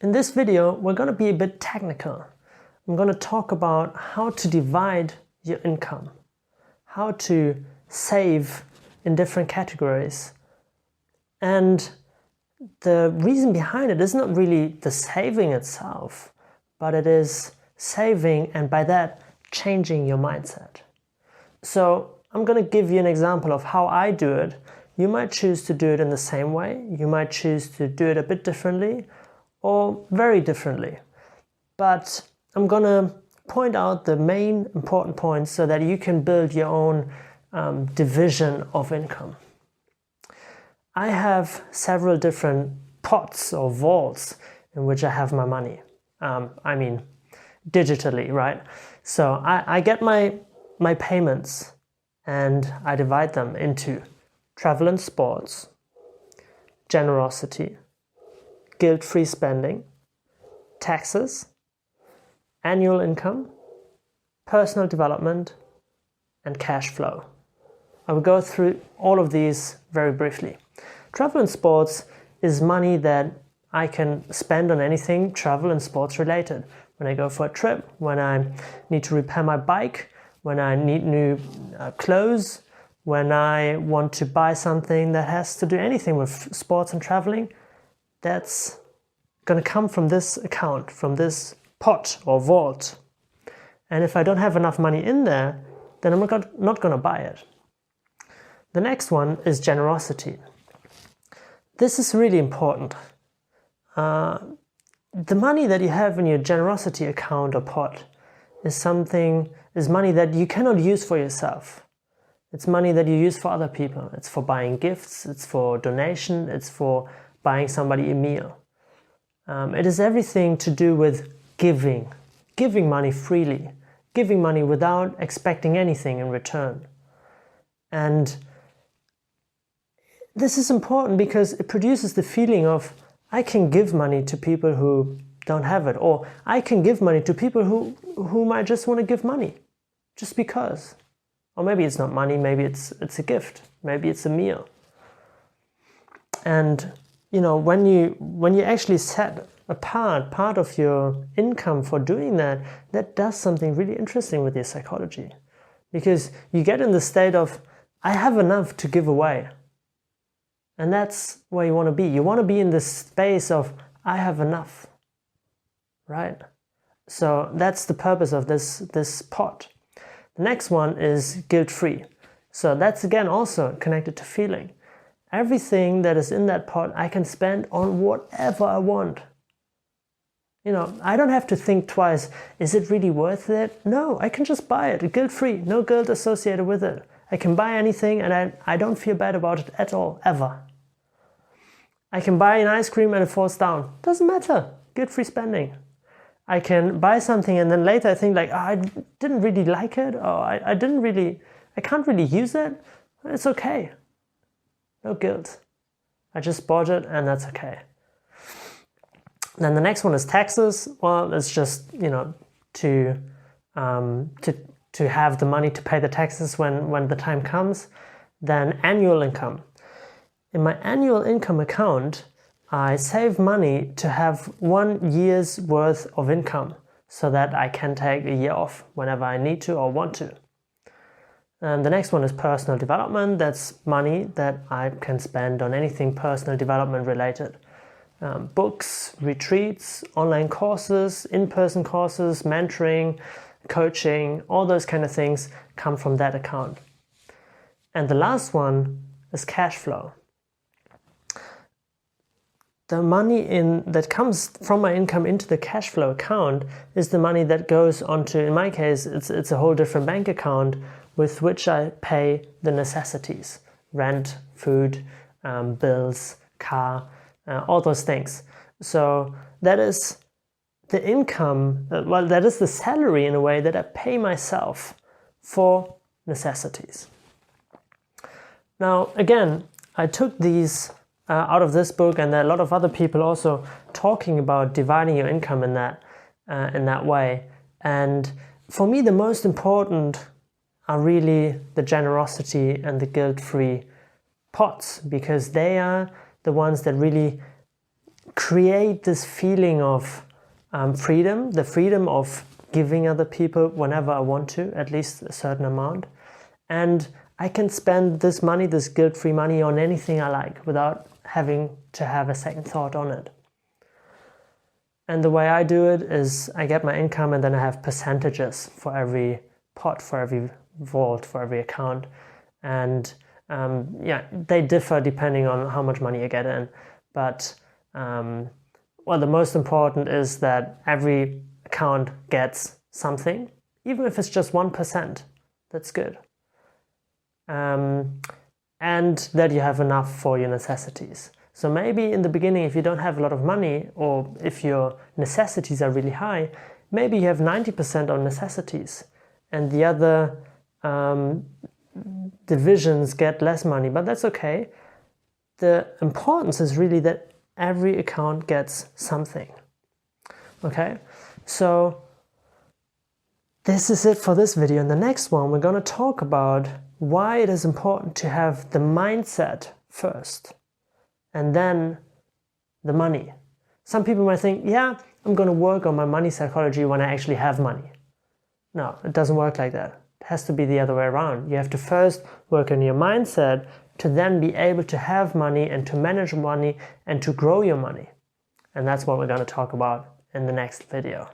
In this video, we're going to be a bit technical. I'm going to talk about how to divide your income, how to save in different categories. And the reason behind it is not really the saving itself, but it is saving and by that changing your mindset. So I'm going to give you an example of how I do it. You might choose to do it in the same way. You might choose to do it a bit differently or very differently. But I'm going to point out the main important points so that you can build your own division of income. I have several different pots or vaults in which I have my money. I mean, digitally, right? So I get my payments and I divide them into travel and sports, generosity, guilt-free spending, taxes, annual income, personal development, and cash flow. I will go through all of these very briefly. Travel and sports is money that I can spend on anything travel and sports related. When I go for a trip, when I need to repair my bike, when I need new clothes, when I want to buy something that has to do anything with sports and traveling, that's going to come from this account, from this pot or vault. And if I don't have enough money in there, then I'm not going to buy it. The next one is generosity. This is really important. The money that you have in your generosity account or pot is money that you cannot use for yourself. It's money that you use for other people. It's for buying gifts, it's for donation, it's for buying somebody a meal. It is everything to do with giving money freely, giving money without expecting anything in return. And this is important because it produces the feeling of I can give money to people who don't have it, or I can give money to people who might just want to give money just because. Or maybe it's not money, maybe it's a gift, maybe it's a meal. And you know, when you actually set apart part of your income for doing that, that does something really interesting with your psychology. Because you get in the state of, I have enough to give away. And that's where you want to be. You want to be in this space of, I have enough. Right? So that's the purpose of this pot. The next one is guilt-free. So that's again also connected to feeling. Everything that is in that pot I can spend on whatever I want. You know, I don't have to think twice, is it really worth it? No, I can just buy it, guilt-free, no guilt associated with it. I can buy anything and I don't feel bad about it at all, ever. I can buy an ice cream and it falls down. Doesn't matter, guilt-free spending. I can buy something and then later I think like, oh, I didn't really like it, or I can't really use it. It's okay. No guilt. I just bought it and that's okay. Then the next one is taxes. Well, it's just, you know, to have the money to pay the taxes when the time comes. Then annual income. In my annual income account, I save money to have 1 year's worth of income so that I can take a year off whenever I need to or want to. And the next one is personal development. That's money that I can spend on anything personal development related. Books, retreats, online courses, in-person courses, mentoring, coaching, all those kind of things come from that account. And the last one is cash flow. The money that comes from my income into the cash flow account is the money that goes onto, in my case, it's a whole different bank account with which I pay the necessities, rent, food, bills, car, all those things. So that is the income, that is the salary in a way that I pay myself for necessities. Now, again, I took these out of this book, and there are a lot of other people also talking about dividing your income in that way. And for me, the most important are really the generosity and the guilt-free pots, because they are the ones that really create this feeling of freedom, the freedom of giving other people whenever I want to, at least a certain amount. And I can spend this money, this guilt-free money, on anything I like without having to have a second thought on it. And the way I do it is I get my income and then I have percentages for every pot, for every vault, for every account. And they differ depending on how much money you get in. But well, the most important is that every account gets something, even if it's just 1%, that's good. And that you have enough for your necessities. So maybe in the beginning, if you don't have a lot of money, or if your necessities are really high, maybe you have 90% on necessities and the other divisions get less money, but that's okay. The importance is really that every account gets something. Okay, so this is it for this video. In the next one, we're going to talk about why it is important to have the mindset first and then the money. Some people might think, yeah, I'm going to work on my money psychology when I actually have money. No, it doesn't work like that. It has to be the other way around. You have to first work on your mindset to then be able to have money and to manage money and to grow your money. And that's what we're going to talk about in the next video.